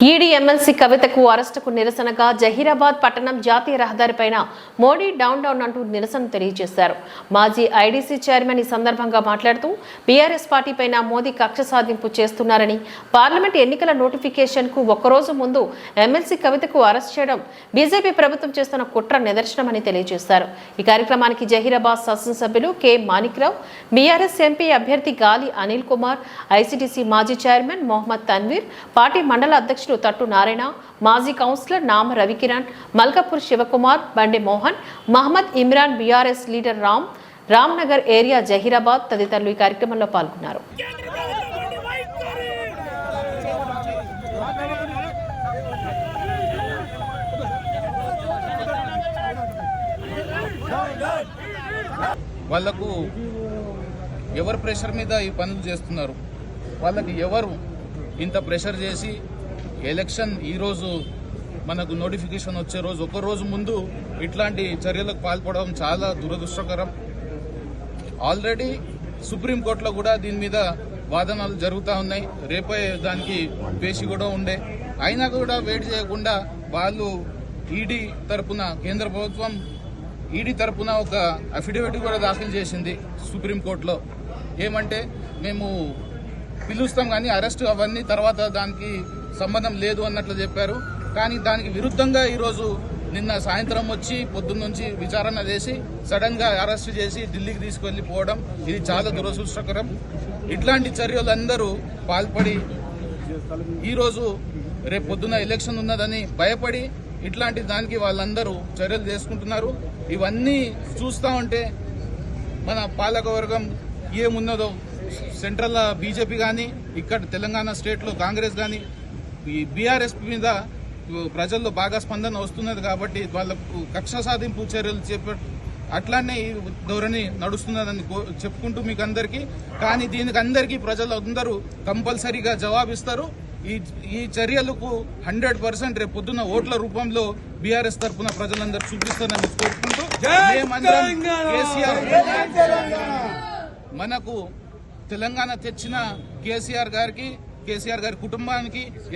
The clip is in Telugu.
ఈడీ ఎమ్మెల్సీ కవితకు అరెస్టుకు నిరసనగా జహీరాబాద్ పట్టణం జాతీయ రహదారిపైన మోడీ డౌన్ డౌన్ అంటూ నిరసన తెలియజేశారు. మాజీ ఐడీసీ చైర్మన్ ఈ సందర్భంగా మాట్లాడుతూ బీఆర్ఎస్ పార్టీపైన మోదీ కక్ష సాధింపు చేస్తున్నారని, పార్లమెంట్ ఎన్నికల నోటిఫికేషన్ కు ఒక్కరోజు ముందు ఎమ్మెల్సీ కవితకు అరెస్ట్ చేయడం బీజేపీ ప్రభుత్వం చేస్తున్న కుట్ర నిదర్శనమని తెలియజేశారు. ఈ కార్యక్రమానికి జహీరాబాద్ శాసనసభ్యులు కె మాణిక్రావు, బీఆర్ఎస్ ఎంపీ అభ్యర్థి గాలి అనిల్ కుమార్, ఐసీడీసీ మాజీ చైర్మన్ మొహమ్మద్ తన్వీర్, పార్టీ మండల అధ్యక్షుడు తట్టు నారాయణ, మాజీ కౌన్సిలర్ నామ రవికిరణ్, మల్కాపూర్ శివకుమార్, బండి మోహన్, మహమ్మద్ ఇమ్రాన్, బీఆర్ఎస్ లీడర్ రామ్ నగర్ ఏరియా జహీరాబాద్ తదితరులు ఈ కార్యక్రమంలో పాల్గొన్నారు. వాళ్లకు ఎవరు ప్రెషర్ మీద ఈ పనులు చేస్తున్నారు? వాళ్ళకి ఎవరు ఇంత ప్రెషర్ చేసి ఎలక్షన్ ఈరోజు మనకు నోటిఫికేషన్ వచ్చే రోజు ఒక రోజు ముందు ఇట్లాంటి చర్యలకు పాల్పడడం చాలా దురదృష్టకరం. ఆల్రెడీ సుప్రీంకోర్టులో కూడా దీని మీద వాదనలు జరుగుతూ ఉన్నాయి. రేపే దానికి పేషి కూడా ఉండే, అయినా కూడా వెయిట్ చేయకుండా వాళ్ళు ఈడీ తరపున, కేంద్ర ప్రభుత్వం ఈడీ తరపున ఒక అఫిడవిట్ కూడా దాఖలు చేసింది సుప్రీంకోర్టులో. ఏమంటే మేము పిలుస్తాం కానీ అరెస్ట్ అవన్నీ తర్వాత దానికి సంబంధం లేదు అన్నట్లు చెప్పారు. కానీ దానికి విరుద్ధంగా ఈరోజు నిన్న సాయంత్రం వచ్చి పొద్దున్న నుంచి విచారణ చేసి సడన్ గా అరెస్ట్ చేసి ఢిల్లీకి తీసుకెళ్లిపోవడం ఇది చాలా దురదృష్టకరం. ఇట్లాంటి చర్యలందరూ పాల్పడి ఈరోజు రేపు పొద్దున ఎలక్షన్ ఉన్నదని భయపడి ఇట్లాంటి దానికి వాళ్ళందరూ చర్యలు తీసుకుంటున్నారు. ఇవన్నీ చూస్తా ఉంటే మన పాలకవర్గం ఏమున్నదో, సెంట్రల్ బీజేపీ కానీ ఇక్కడ తెలంగాణ స్టేట్లో కాంగ్రెస్ కానీ ఈ బీఆర్ఎస్ మీద ప్రజల్లో బాగా స్పందన వస్తున్నది. కాబట్టి వాళ్ళకు కక్ష సాధింపు చర్యలు అట్లానే ఈ ధోరణి నడుస్తున్నదని చెప్పుకుంటూ మీకు అందరికీ, కానీ దీనికి అందరికీ ప్రజలందరూ కంపల్సరీగా జవాబిస్తారు. ఈ చర్యలకు 100% రేపు పొద్దున్న ఓట్ల రూపంలో బీఆర్ఎస్ తరఫున ప్రజలందరూ చూపిస్తారని కోరుకుంటూ మేమందరం మనకు తెలంగాణ తెచ్చిన కేసీఆర్ గారి కుటుంబానికి